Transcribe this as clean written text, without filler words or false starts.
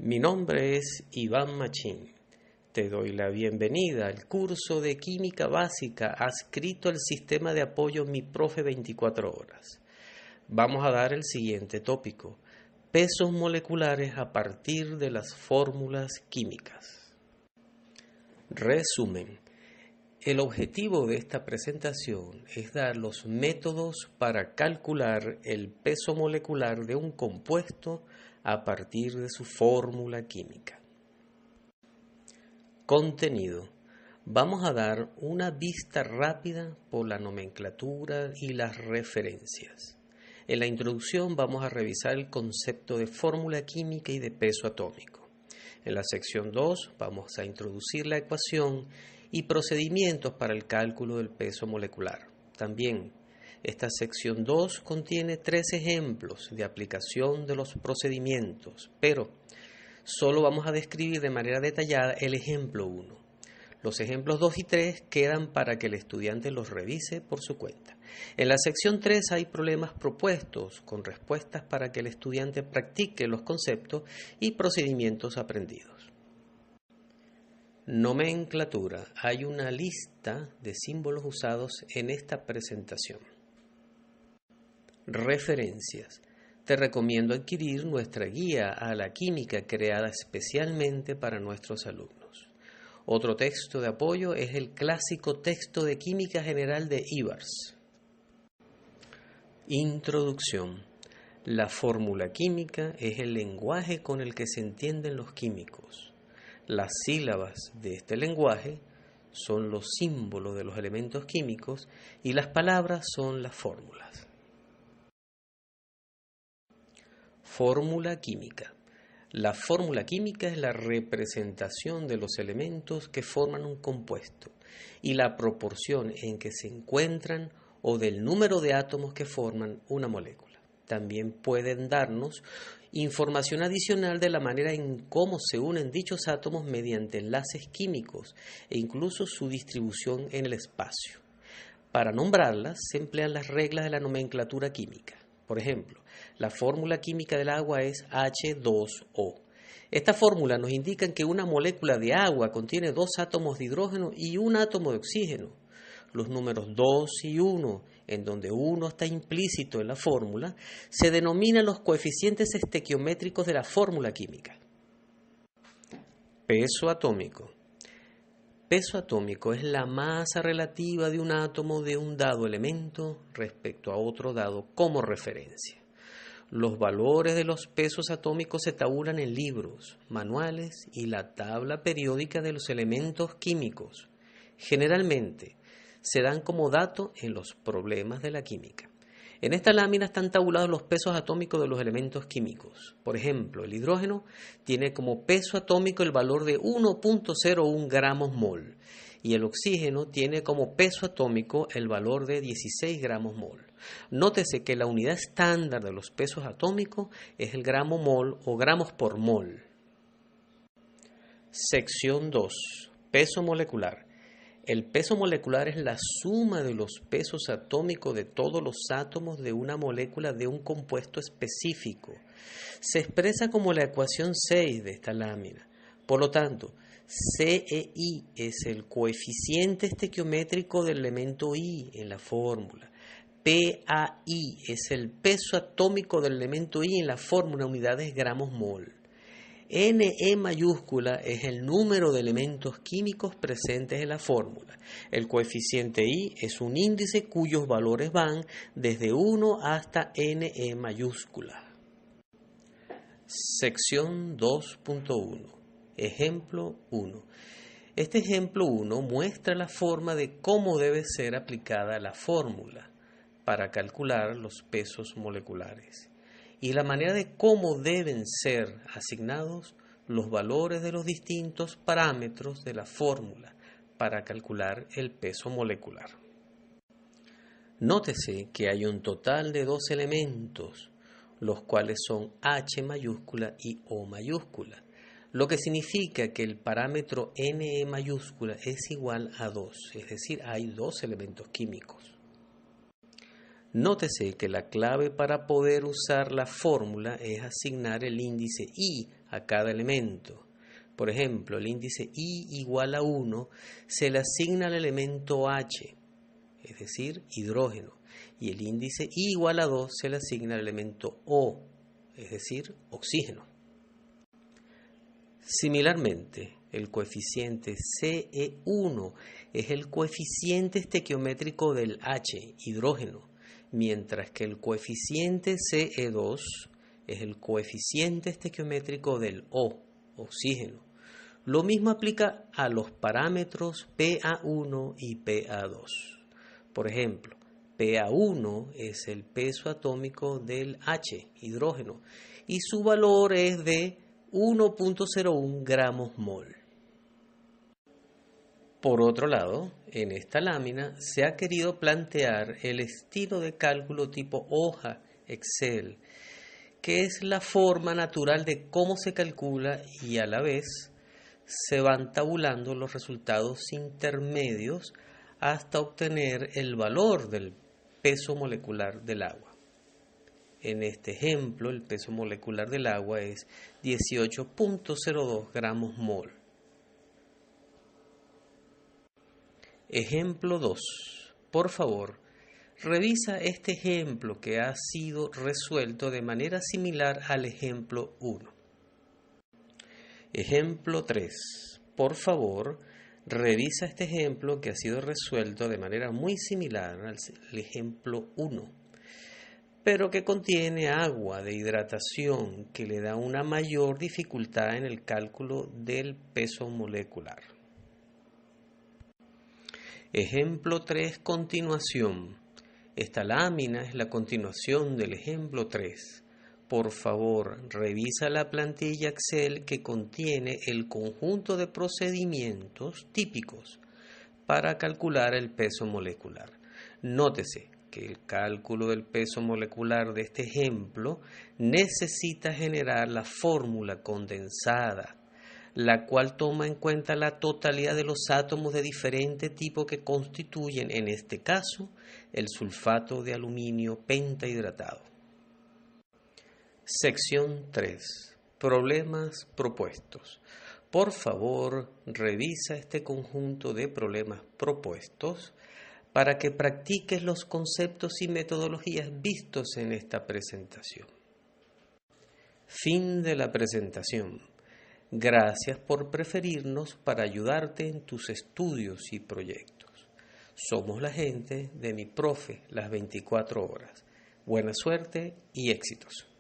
Mi nombre es Iván Machín. Te doy la bienvenida al curso de Química Básica adscrito al sistema de apoyo Mi Profe 24 horas. Vamos a dar el siguiente tópico: pesos moleculares a partir de las fórmulas químicas. Resumen. El objetivo de esta presentación es dar los métodos para calcular el peso molecular de un compuesto a partir de su fórmula química. Contenido. Vamos a dar una vista rápida por la nomenclatura y las referencias. En la introducción vamos a revisar el concepto de fórmula química y de peso atómico. En la sección 2 vamos a introducir la ecuación y procedimientos para el cálculo del peso molecular. También, esta sección 2 contiene 3 ejemplos de aplicación de los procedimientos, pero solo vamos a describir de manera detallada el ejemplo 1. Los ejemplos 2 y 3 quedan para que el estudiante los revise por su cuenta. En la sección 3 hay problemas propuestos con respuestas para que el estudiante practique los conceptos y procedimientos aprendidos. Nomenclatura. Hay una lista de símbolos usados en esta presentación. Referencias. Te recomiendo adquirir nuestra guía a la química creada especialmente para nuestros alumnos. Otro texto de apoyo es el clásico texto de Química General de Ibars. Introducción. La fórmula química es el lenguaje con el que se entienden los químicos. Las sílabas de este lenguaje son los símbolos de los elementos químicos y las palabras son las fórmulas. Fórmula química. La fórmula química es la representación de los elementos que forman un compuesto y la proporción en que se encuentran o del número de átomos que forman una molécula. También pueden darnos información adicional de la manera en cómo se unen dichos átomos mediante enlaces químicos e incluso su distribución en el espacio. Para nombrarlas se emplean las reglas de la nomenclatura química. Por ejemplo, la fórmula química del agua es H2O. Esta fórmula nos indica que una molécula de agua contiene 2 átomos de hidrógeno y un átomo de oxígeno. Los números 2 y 1, en donde 1 está implícito en la fórmula, se denominan los coeficientes estequiométricos de la fórmula química. Peso atómico. Peso atómico es la masa relativa de un átomo de un dado elemento respecto a otro dado como referencia. Los valores de los pesos atómicos se tabulan en libros, manuales y la tabla periódica de los elementos químicos. Generalmente, se dan como dato en los problemas de la química. En esta lámina están tabulados los pesos atómicos de los elementos químicos. Por ejemplo, el hidrógeno tiene como peso atómico el valor de 1.01 gramos mol y el oxígeno tiene como peso atómico el valor de 16 gramos mol. Nótese que la unidad estándar de los pesos atómicos es el gramo mol o gramos por mol. Sección 2. Peso molecular. El peso molecular es la suma de los pesos atómicos de todos los átomos de una molécula de un compuesto específico. Se expresa como la ecuación 6 de esta lámina. Por lo tanto, CEI es el coeficiente estequiométrico del elemento I en la fórmula. PAI es el peso atómico del elemento I en la fórmula unidades gramos mol. NE mayúscula es el número de elementos químicos presentes en la fórmula. El coeficiente I es un índice cuyos valores van desde 1 hasta NE mayúscula. Sección 2.1. Ejemplo 1. Este ejemplo 1 muestra la forma de cómo debe ser aplicada la fórmula para calcular los pesos moleculares y la manera de cómo deben ser asignados los valores de los distintos parámetros de la fórmula para calcular el peso molecular. Nótese que hay un total de 2 elementos, los cuales son H mayúscula y O mayúscula, lo que significa que el parámetro Ne mayúscula es igual a 2, es decir, hay 2 elementos químicos. Nótese que la clave para poder usar la fórmula es asignar el índice I a cada elemento. Por ejemplo, el índice I igual a 1 se le asigna al elemento H, es decir, hidrógeno, y el índice I igual a 2 se le asigna al elemento O, es decir, oxígeno. Similarmente, el coeficiente CE1 es el coeficiente estequiométrico del H, hidrógeno, mientras que el coeficiente CE2 es el coeficiente estequiométrico del O, oxígeno. Lo mismo aplica a los parámetros PA1 y PA2. Por ejemplo, PA1 es el peso atómico del H, hidrógeno, y su valor es de 1.01 gramos mol. Por otro lado, en esta lámina se ha querido plantear el estilo de cálculo tipo hoja Excel, que es la forma natural de cómo se calcula y a la vez se van tabulando los resultados intermedios hasta obtener el valor del peso molecular del agua. En este ejemplo, el peso molecular del agua es 18.02 gramos mol. Ejemplo 2. Por favor, revisa este ejemplo que ha sido resuelto de manera similar al ejemplo 1. Ejemplo 3. Por favor, revisa este ejemplo que ha sido resuelto de manera muy similar al ejemplo 1, pero que contiene agua de hidratación que le da una mayor dificultad en el cálculo del peso molecular. Ejemplo 3, continuación. Esta lámina es la continuación del ejemplo 3. Por favor, revisa la plantilla Excel que contiene el conjunto de procedimientos típicos para calcular el peso molecular. Nótese que el cálculo del peso molecular de este ejemplo necesita generar la fórmula condensada, la cual toma en cuenta la totalidad de los átomos de diferente tipo que constituyen, en este caso, el sulfato de aluminio pentahidratado. Sección 3. Problemas propuestos. Por favor, revisa este conjunto de problemas propuestos para que practiques los conceptos y metodologías vistos en esta presentación. Fin de la presentación. Gracias por preferirnos para ayudarte en tus estudios y proyectos. Somos la gente de Mi Profe las 24 horas. Buena suerte y éxitos.